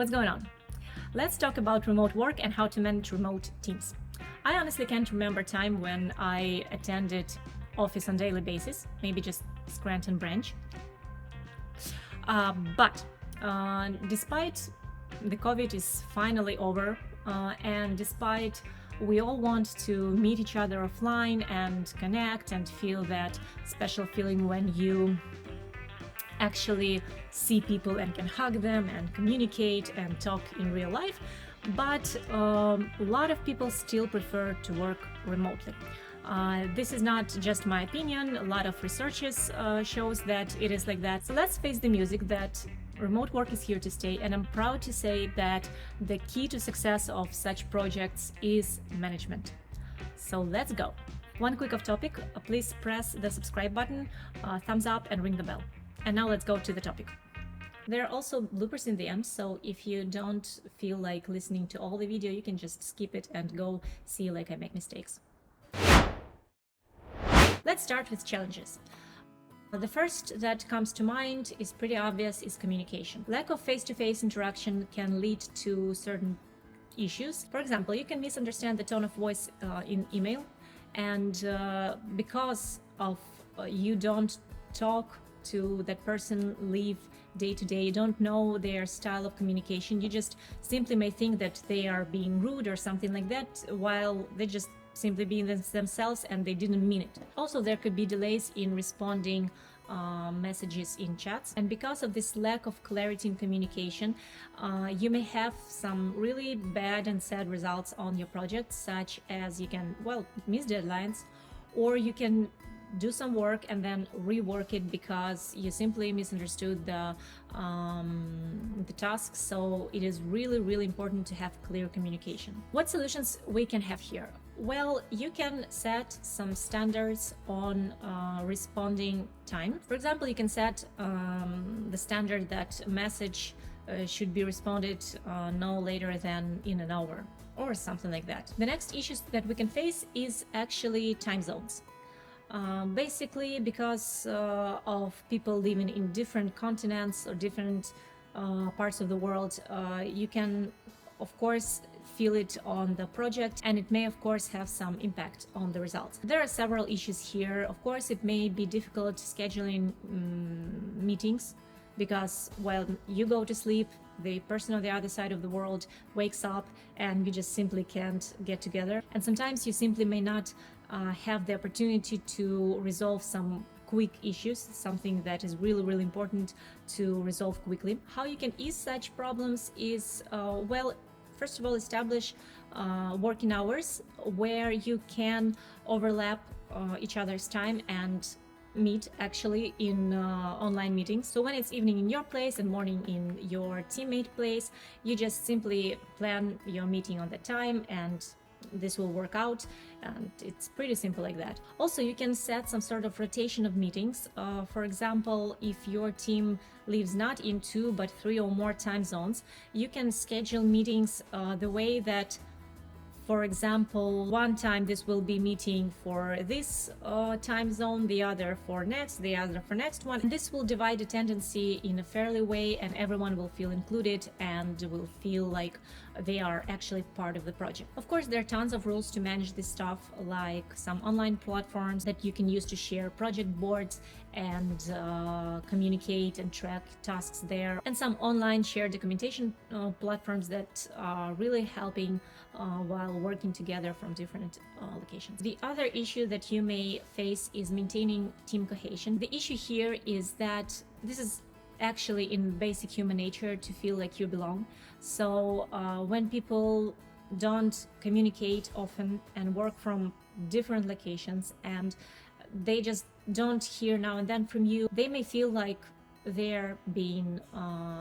what's going on? Let's talk about remote work and how to manage remote teams. I honestly can't remember a time when I attended office on daily basis, maybe just Scranton branch. But despite the COVID is finally over, and despite we all want to meet each other offline and connect and feel that special feeling when you actually see people and can hug them and communicate and talk in real life, but a lot of people still prefer to work remotely. This is not just my opinion. A lot of researches shows that it is like that. So let's face the music that remote work is here to stay, and I'm proud to say that the key to success of such projects is management. So let's go. One quick off topic, please press the subscribe button, thumbs up, and ring the bell. And now let's go to the topic. There are also bloopers in the end, so if you don't feel like listening to all the video, you can just skip it and go see like I make mistakes. Let's start with challenges. The first that comes to mind is pretty obvious, is communication. Lack of face-to-face interaction can lead to certain issues. For example, you can misunderstand the tone of voice in email, and because of you don't talk to that person live day to day, you don't know their style of communication, you just simply may think that they are being rude or something like that, while they just simply being themselves and they didn't mean it. Also, there could be delays in responding messages in chats, and because of this lack of clarity in communication, you may have some really bad and sad results on your project, such as you can, miss deadlines, or you can do some work and then rework it because you simply misunderstood the task. So it is really important to have clear communication. What solutions we can have here? Well, you can set some standards on responding time. For example, you can set the standard that a message should be responded no later than in an hour or something like that. The next issues that we can face is actually time zones. Basically, because of people living in different continents or different parts of the world, you can, of course, feel it on the project, and it may, of course, have some impact on the results. There are several issues here. Of course, it may be difficult scheduling meetings because while you go to sleep, the person on the other side of the world wakes up and you just simply can't get together. And sometimes you simply may not have the opportunity to resolve some quick issues, something that is really important to resolve quickly. How you can ease such problems is, first of all, establish working hours where you can overlap each other's time and meet actually in online meetings. So when it's evening in your place and morning in your teammate place, you just simply plan your meeting on that time and this will work out, and it's pretty simple like that. Also, you can set some sort of rotation of meetings. For example, if your team lives not in 2 but 3 or more time zones, you can schedule meetings the way that, for example, one time this will be meeting for this time zone, the other for next, the other for next one. And this will divide attendance in a fairly way, and everyone will feel included and will feel like they are actually part of the project. Of course, there are tons of rules to manage this stuff, like some online platforms that you can use to share project boards and communicate and track tasks there, and some online shared documentation platforms that are really helping while working together from different locations. The other issue that you may face is maintaining team cohesion. The issue here is that this is actually in basic human nature to feel like you belong. So when people don't communicate often and work from different locations and they just don't hear now and then from you, they may feel like they're being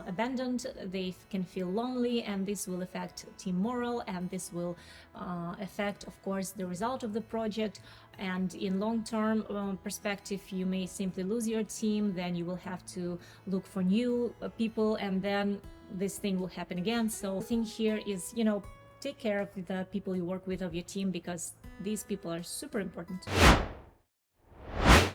abandoned, they can feel lonely, and this will affect team morale, and this will affect, of course, the result of the project. And in long-term perspective, you may simply lose your team, then you will have to look for new people, and then this thing will happen again. So the thing here is, take care of the people you work with, of your team, because these people are super important.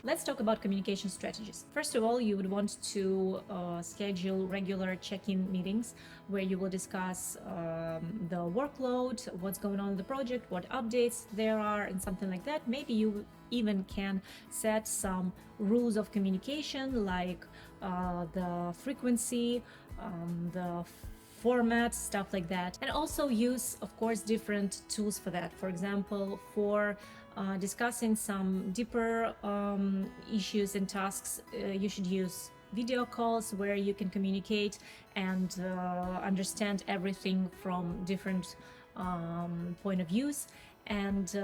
Let's talk about communication strategies. First of all, you would want to schedule regular check-in meetings where you will discuss the workload, what's going on in the project, what updates there are, and something like that. Maybe you even can set some rules of communication, like the frequency, the format, stuff like that. And also use, of course, different tools for that. For example, for discussing some deeper issues and tasks, you should use video calls where you can communicate and understand everything from different point of views, and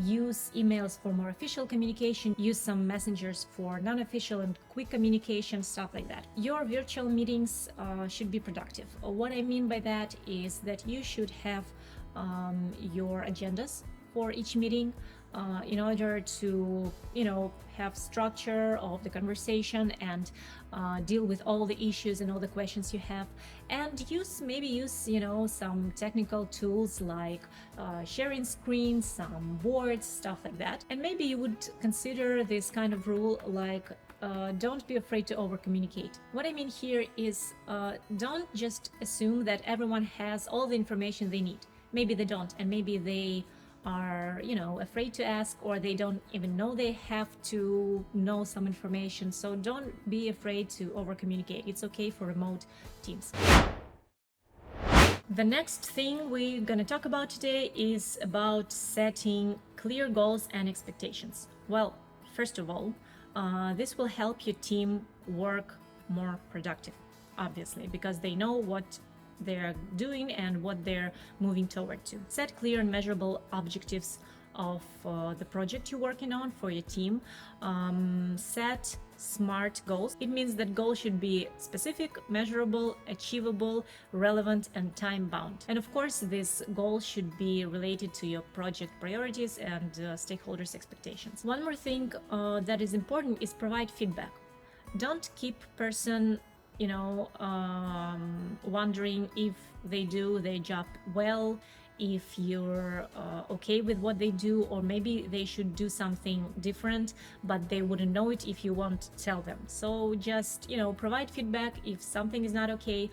use emails for more official communication, use some messengers for non-official and quick communication, stuff like that. Your virtual meetings should be productive. What I mean by that is that you should have your agendas for each meeting in order to, have structure of the conversation and deal with all the issues and all the questions you have, and maybe use some technical tools like sharing screens, some boards, stuff like that. And maybe you would consider this kind of rule like don't be afraid to over communicate. What I mean here is don't just assume that everyone has all the information they need. Maybe they don't, and maybe they are afraid to ask, or they don't even know they have to know some information. So don't be afraid to over communicate. It's okay for remote teams. The next thing we're going to talk about today is about setting clear goals and expectations. Well, first of all, this will help your team work more productive, obviously, because they know what they're doing and what they're moving toward to. Set clear and measurable objectives of the project you're working on for your team. Set SMART goals. It means that goals should be specific, measurable, achievable, relevant, and time-bound. And of course, this goal should be related to your project priorities and stakeholders' expectations. One more thing that is important is provide feedback. Don't keep person wondering if they do their job well, if you're okay with what they do, or maybe they should do something different, but they wouldn't know it if you won't tell them. So just, provide feedback. If something is not okay,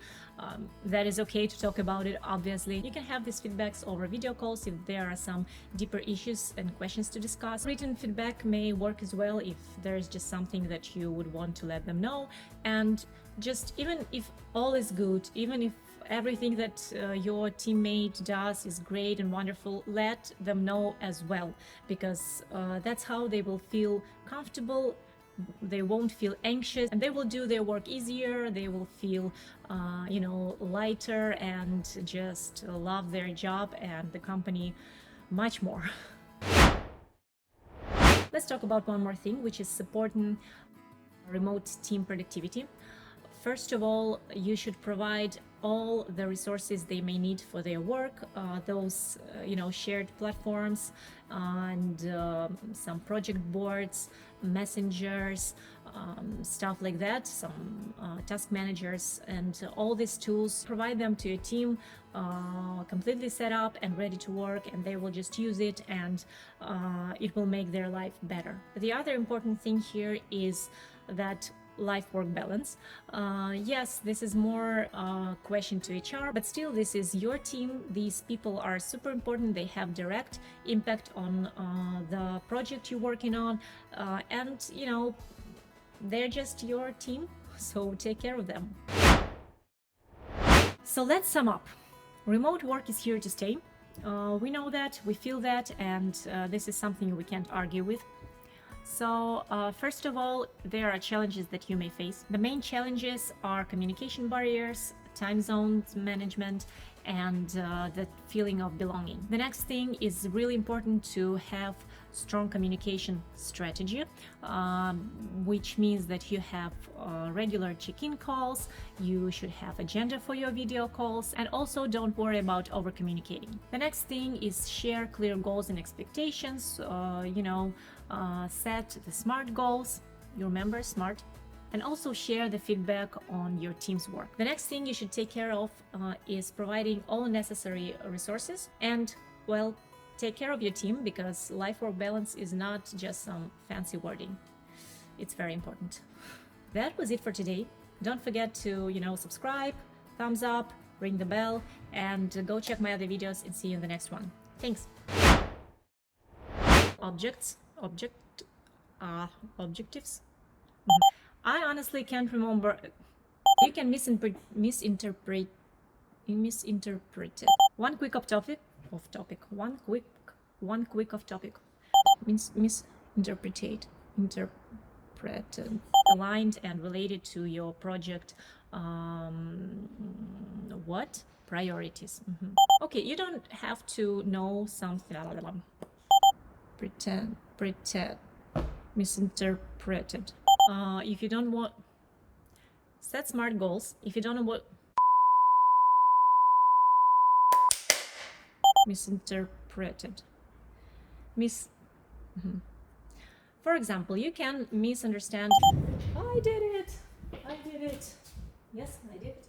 that is okay to talk about it, obviously. You can have these feedbacks over video calls if there are some deeper issues and questions to discuss. Written feedback may work as well if there's just something that you would want to let them know. And just even if all is good, even if everything that your teammate does is great and wonderful, let them know as well, because that's how they will feel comfortable. They won't feel anxious, and they will do their work easier. They will feel lighter and just love their job and the company much more. Let's talk about one more thing, which is supporting remote team productivity. First of all, you should provide all the resources they may need for their work, those shared platforms and some project boards, messengers, stuff like that, some task managers, and all these tools. Provide them to your team completely set up and ready to work, and they will just use it, and it will make their life better. The other important thing here is that life-work balance. Yes, this is more question to HR, but still, this is your team. These people are super important. They have direct impact on the project you're working on, and they're just your team, so take care of them. So let's sum up. Remote work is here to stay. We know that, we feel that, and this is something we can't argue with. So first of all, there are challenges that you may face. The main challenges are communication barriers, time zones management, and the feeling of belonging. The next thing is really important to have strong communication strategy, which means that you have regular check-in calls, you should have agenda for your video calls, and also don't worry about over communicating. The next thing is share clear goals and expectations, set the SMART goals, you remember SMART, and also share the feedback on your team's work. The next thing you should take care of is providing all necessary resources, and take care of your team, because life-work balance is not just some fancy wording. It's very important. That was it for today. Don't forget to, subscribe, thumbs up, ring the bell, and go check my other videos and see you in the next one. Thanks. Objectives. I honestly can't remember. You can misinterpret it. One quick off topic. One quick off topic. Misinterpreted. Aligned and related to your project. What? Priorities. Okay, you don't have to know something. Pretend. Misinterpreted. If you don't want, set smart goals. If you don't know what, misinterpreted. For example, you can misunderstand. I did it. Yes, I did it.